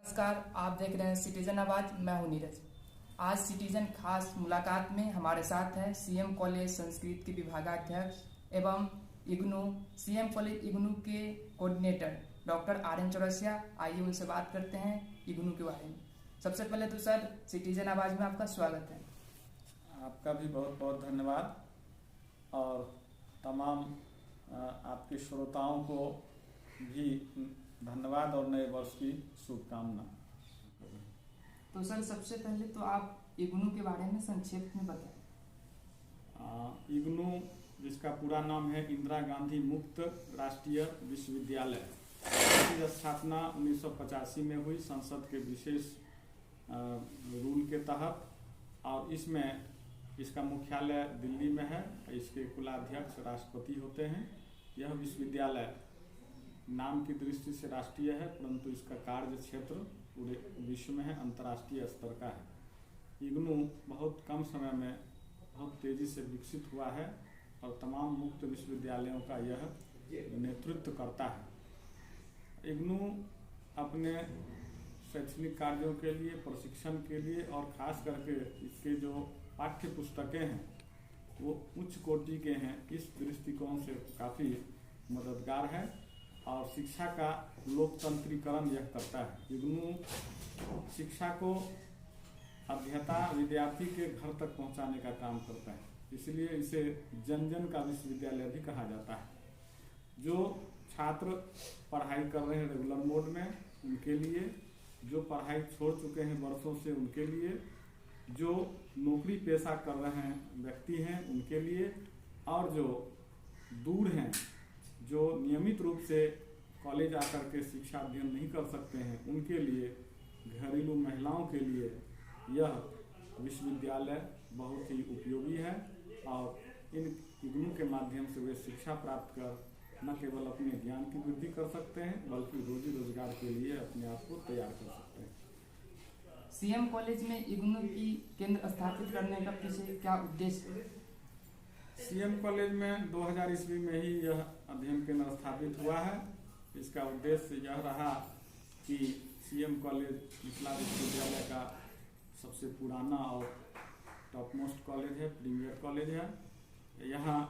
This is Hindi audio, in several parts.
नमस्कार, आप देख रहे हैं सिटीजन आवाज। मैं हूं नीरज। आज सिटीजन खास मुलाकात में हमारे साथ है सीएम कॉलेज संस्कृत के विभागाध्यक्ष एवं इग्नू सीएम कॉलेज इग्नू के कोऑर्डिनेटर डॉक्टर आर.एन. चौरसिया। आइए उनसे बात करते हैं इग्नू के बारे में। सबसे पहले तो सर, सिटीजन आवाज में आपका स्वागत है। आपका भी बहुत बहुत धन्यवाद और तमाम आपके श्रोताओं को भी धन्यवाद और नए वर्ष की शुभकामना। तो सर, सबसे पहले तो आप इग्नू के बारे में संक्षेप में बताएं। इग्नू, जिसका पूरा नाम है इंदिरा गांधी मुक्त राष्ट्रीय विश्वविद्यालय, इसकी स्थापना 1985 में हुई संसद के विशेष रूल के तहत, और इसमें इसका मुख्यालय दिल्ली में है। इसके कुलाध्यक्ष राष्ट्रपति होते हैं। यह विश्वविद्यालय नाम की दृष्टि से राष्ट्रीय है, परंतु इसका कार्य क्षेत्र पूरे विश्व में है, अंतर्राष्ट्रीय स्तर का है। इग्नू बहुत कम समय में बहुत तेजी से विकसित हुआ है और तमाम मुक्त विश्वविद्यालयों का यह नेतृत्व करता है। इग्नू अपने शैक्षणिक कार्यों के लिए, प्रशिक्षण के लिए और खास करके इसके जो पाठ्य पुस्तकें हैं वो उच्च कोटि के हैं, इस दृष्टिकोण से काफ़ी मददगार है और शिक्षा का लोकतंत्रीकरण यह करता है। इग्नू शिक्षा को अध्येता विद्यार्थी के घर तक पहुंचाने का काम करता है, इसलिए इसे जन जन का विश्वविद्यालय भी कहा जाता है। जो छात्र पढ़ाई कर रहे हैं रेगुलर मोड में, उनके लिए, जो पढ़ाई छोड़ चुके हैं वर्षों से उनके लिए, जो नौकरी पेशा कर रहे हैं व्यक्ति हैं उनके लिए, और जो दूर हैं, जो नियमित रूप से कॉलेज आकर के शिक्षा अध्ययन नहीं कर सकते हैं, उनके लिए, घरेलू महिलाओं के लिए यह विश्वविद्यालय बहुत ही उपयोगी है। और इन इग्नू के माध्यम से वे शिक्षा प्राप्त कर न केवल अपने ज्ञान की वृद्धि कर सकते हैं, बल्कि रोजी रोजगार के लिए अपने आप को तैयार कर सकते हैं। सीएम कॉलेज में इग्नू की केंद्र स्थापित करने का पीछे क्या उद्देश्य है? सीएम कॉलेज में 2000 ईस्वी में ही यह अध्ययन केंद्र स्थापित हुआ है। इसका उद्देश्य यह रहा कि सीएम कॉलेज मिथिला विश्वविद्यालय का सबसे पुराना और टॉप मोस्ट कॉलेज है, प्रीमियर कॉलेज है। यहाँ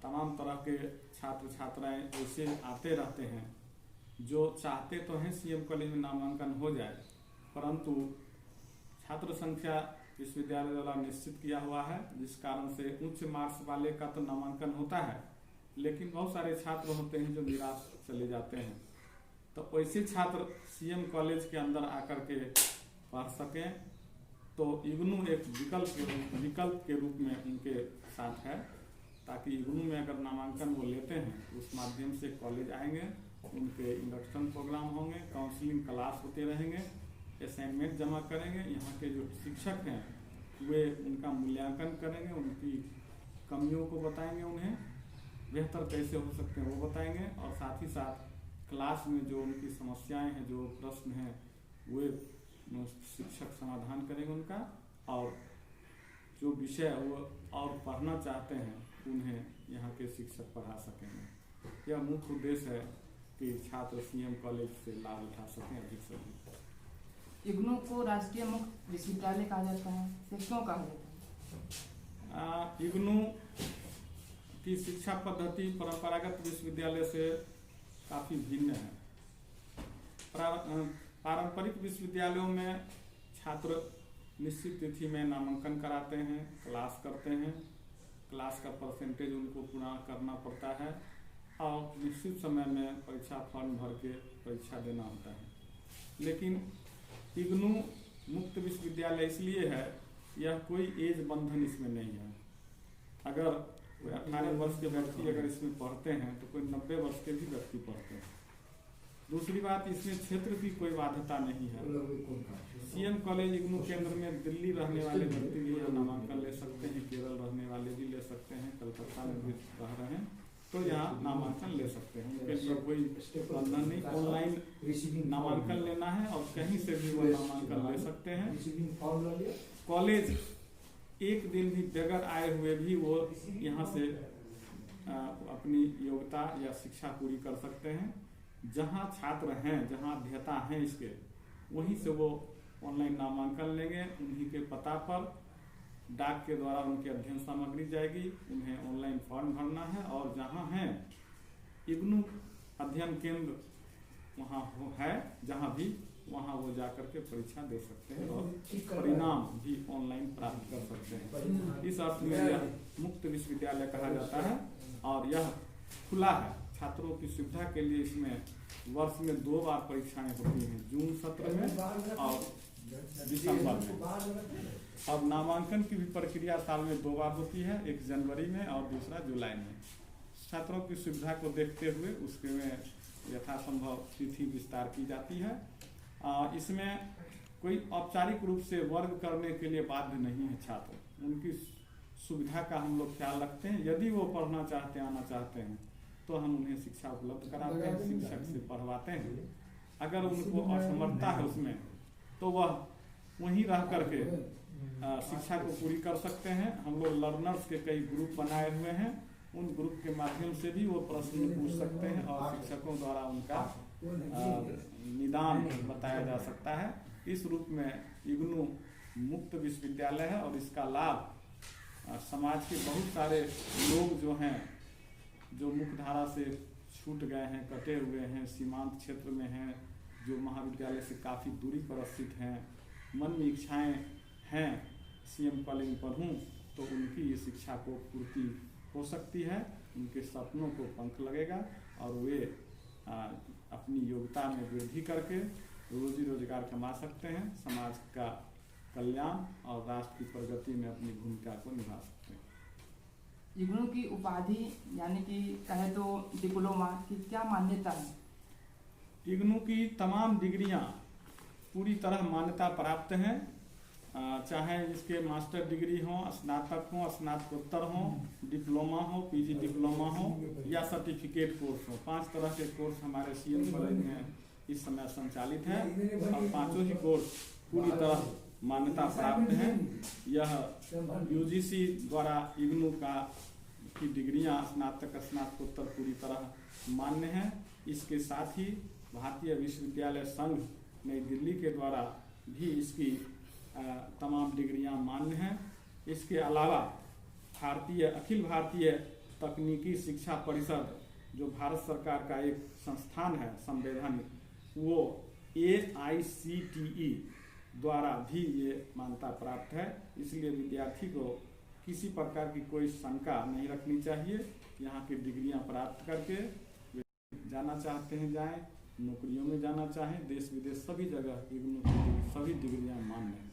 तमाम तरह के छात्र छात्राएं ऐसे आते रहते हैं जो चाहते तो हैं सीएम कॉलेज में नामांकन हो जाए, परंतु छात्र संख्या विश्वविद्यालय द्वारा निश्चित किया हुआ है, जिस कारण से उच्च मार्क्स वाले का तो नामांकन होता है, लेकिन बहुत सारे छात्र होते हैं जो निराश चले जाते हैं। तो ऐसे छात्र सीएम कॉलेज के अंदर आकर के पढ़ सकें, तो इग्नू एक विकल्प के रूप में उनके साथ है, ताकि इग्नू में अगर नामांकन वो लेते हैं तो उस माध्यम से कॉलेज आएंगे, उनके इंडक्शन प्रोग्राम होंगे, काउंसलिंग क्लास होते रहेंगे, असाइनमेंट जमा करेंगे। यहाँ के जो शिक्षक हैं वे उनका मूल्यांकन करेंगे, उनकी कमियों को बताएंगे, उन्हें बेहतर कैसे हो सकते हैं वो बताएंगे, और साथ ही साथ क्लास में जो उनकी समस्याएं हैं, जो प्रश्न हैं, वे शिक्षक समाधान करेंगे उनका, और जो विषय वो और पढ़ना चाहते हैं उन्हें यहाँ के शिक्षक पढ़ा सकेंगे। यह मुख्य उद्देश्य है कि छात्र सीएम कॉलेज से लाभ उठा सकें अधिक से अधिक। इग्नू को राष्ट्रीय मुक्त विश्वविद्यालय कहा जाता है, तो क्यों कहा जाता है? इग्नू की शिक्षा पद्धति परंपरागत विश्वविद्यालय से काफ़ी भिन्न है। पारंपरिक विश्वविद्यालयों में छात्र निश्चित तिथि में नामांकन कराते हैं, क्लास करते हैं, क्लास का परसेंटेज उनको पूरा करना पड़ता है और निश्चित समय में परीक्षा फॉर्म भर के परीक्षा देना होता है। लेकिन इग्नू मुक्त विश्वविद्यालय इसलिए है, यह कोई एज बंधन इसमें नहीं है। अगर 18 वर्ष के व्यक्ति अगर इसमें पढ़ते हैं तो कोई 90 वर्ष के भी व्यक्ति पढ़ते हैं। दूसरी बात, इसमें क्षेत्र की कोई बाध्यता नहीं है। सीएम कॉलेज इग्नू केंद्र में दिल्ली रहने वाले व्यक्ति भी यहाँ नामांकन ले सकते हैं, केरल रहने वाले भी ले सकते हैं, कलकत्ता में भी रह रहे हैं तो यहाँ नामांकन ले सकते हैं। उनके लिए कोई बंधन नहीं, ऑनलाइन नामांकन लेना है और कहीं से भी वो नामांकन ले सकते हैं। कॉलेज एक दिन भी बगैर आए हुए भी वो यहाँ से अपनी योग्यता या शिक्षा पूरी कर सकते हैं। जहाँ छात्र हैं, जहाँ अध्येता हैं इसके, वहीं से वो ऑनलाइन नामांकन लेंगे। उन्हीं के पता पर डाक के द्वारा उनकी अध्ययन सामग्री जाएगी, उन्हें ऑनलाइन फॉर्म भरना है और जहाँ हैं इग्नू अध्ययन केंद्र वहाँ है, जहाँ भी वहाँ वो जाकर के परीक्षा दे सकते हैं और परिणाम भी ऑनलाइन प्राप्त कर सकते हैं। इस अर्थ में यह मुक्त विश्वविद्यालय कहा जाता है और यह खुला है छात्रों की सुविधा के लिए। इसमें वर्ष में 2 बार परीक्षाएं होती हैं, जून सत्र में और दिसंबर में। और नामांकन की भी प्रक्रिया साल में 2 बार होती है, एक जनवरी में और दूसरा जुलाई में। छात्रों की सुविधा को देखते हुए उसके में यथासंभव तिथि विस्तार की जाती है। इसमें कोई औपचारिक रूप से वर्ग करने के लिए बाध्य नहीं है छात्र, उनकी सुविधा का हम लोग ख्याल रखते हैं। यदि वो पढ़ना चाहते हैं, आना चाहते हैं, तो हम उन्हें शिक्षा उपलब्ध कराते हैं, शिक्षक से पढ़वाते हैं। अगर उनको असमर्थता है उसमें, तो वह वहीं रह करके शिक्षा को पूरी कर सकते हैं। हम लोग लर्नर्स के कई ग्रुप बनाए हुए हैं, उन ग्रुप के माध्यम से भी वो प्रश्न पूछ सकते हैं और शिक्षकों द्वारा उनका निदान बताया जा सकता है। इस रूप में इग्नू मुक्त विश्वविद्यालय है और इसका लाभ समाज के बहुत सारे लोग जो हैं, जो मुख्य धारा से छूट गए हैं, कटे हुए हैं, सीमांत क्षेत्र में हैं, जो महाविद्यालय से काफ़ी दूरी पर स्थित हैं, मन में इच्छाएं हैं सीएम कॉलेज में पढ़ूं, तो उनकी ये शिक्षा को पूर्ति हो सकती है। उनके सपनों को पंख लगेगा और वे अपनी योग्यता में वृद्धि करके रोजी रोजगार कमा सकते हैं, समाज का कल्याण और राष्ट्र की प्रगति में अपनी भूमिका को निभा सकते हैं। इग्नू की उपाधि यानी कि कहे तो डिप्लोमा की क्या मान्यता है? इग्नू की तमाम डिग्रियां पूरी तरह मान्यता प्राप्त हैं, चाहे इसके मास्टर डिग्री हो, स्नातक हो, स्नातकोत्तर हो, डिप्लोमा हो, पीजी डिप्लोमा हो या सर्टिफिकेट कोर्स हो। 5 तरह के कोर्स हमारे सीएम कॉलेज में इस समय संचालित है और 5 ही कोर्स पूरी तरह मान्यता प्राप्त हैं। यह यूजीसी द्वारा इग्नू की डिग्रियां स्नातक स्नातकोत्तर पूरी तरह मान्य हैं। इसके साथ ही भारतीय विश्वविद्यालय संघ नई दिल्ली के द्वारा भी इसकी तमाम डिग्रियां मान्य हैं। इसके अलावा अखिल भारतीय तकनीकी शिक्षा परिषद, जो भारत सरकार का एक संस्थान है संवैधानिक, वो AICTE द्वारा भी ये मान्यता प्राप्त है। इसलिए विद्यार्थी को किसी प्रकार की कोई शंका नहीं रखनी चाहिए। यहाँ की डिग्रियां प्राप्त करके जाना चाहते हैं जाएं, नौकरियों में जाना चाहें, देश विदेश सभी जगह इग्नू की सभी डिग्रियां मान्य हैं।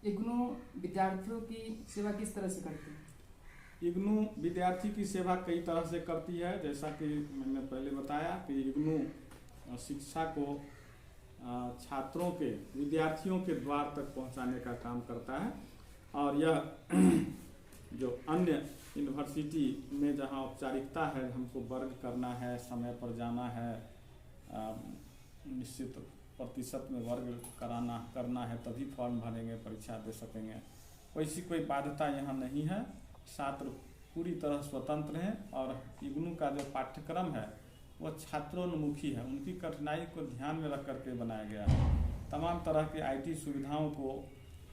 इग्नू विद्यार्थियों की सेवा किस तरह से करती है? इग्नू विद्यार्थी की सेवा कई तरह से करती है। जैसा कि मैंने पहले बताया कि इग्नू शिक्षा को छात्रों के, विद्यार्थियों के द्वार तक पहुंचाने का काम करता है और यह जो अन्य यूनिवर्सिटी में जहां औपचारिकता है, हमको वर्ग करना है, समय पर जाना है, निश्चित प्रतिशत में वर्ग करना है, तभी फॉर्म भरेंगे, परीक्षा दे सकेंगे, वैसी कोई बाध्यता यहाँ नहीं है। छात्र पूरी तरह स्वतंत्र हैं और इग्नू का जो पाठ्यक्रम है वह छात्रोन्मुखी है। उनकी कठिनाई को ध्यान में रख करके बनाया गया है। तमाम तरह के IT सुविधाओं को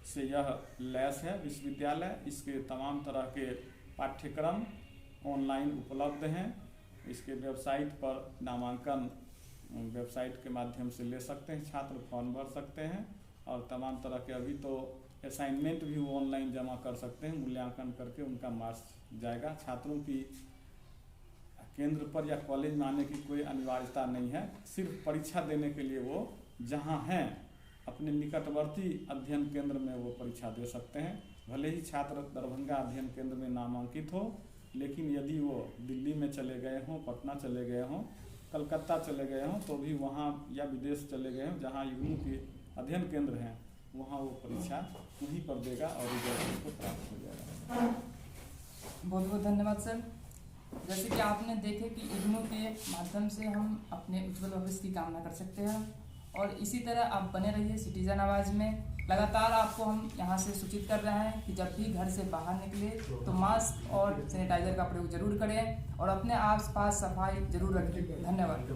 से यह लैस है विश्वविद्यालय। इसके तमाम तरह के पाठ्यक्रम ऑनलाइन उपलब्ध हैं। इसके वेबसाइट पर नामांकन वेबसाइट के माध्यम से ले सकते हैं, छात्र फॉर्म भर सकते हैं और तमाम तरह के अभी तो असाइनमेंट भी वो ऑनलाइन जमा कर सकते हैं। मूल्यांकन करके उनका मार्क्स जाएगा। छात्रों की केंद्र पर या कॉलेज में आने की कोई अनिवार्यता नहीं है। सिर्फ परीक्षा देने के लिए वो जहां हैं अपने निकटवर्ती अध्ययन केंद्र में वो परीक्षा दे सकते हैं। भले ही छात्र दरभंगा अध्ययन केंद्र में नामांकित हो, लेकिन यदि वो दिल्ली में चले गए हों, पटना चले गए हों, कलकत्ता चले गए हों, तो भी वहाँ या विदेश चले गए हों जहाँ इग्नू के अध्ययन केंद्र हैं, वहाँ वो परीक्षा वहीं पर देगा और रिजल्ट उसको प्राप्त हो जाएगा। बहुत बहुत धन्यवाद सर। जैसे कि आपने देखे कि इग्नू के माध्यम से हम अपने उज्जवल भविष्य की कामना कर सकते हैं और इसी तरह आप बने रहिए सिटीजन आवाज़ में। लगातार आपको हम यहाँ से सूचित कर रहे हैं कि जब भी घर से बाहर निकले तो मास्क और सैनिटाइजर का प्रयोग जरूर करें और अपने आसपास सफाई जरूर रखें। धन्यवाद।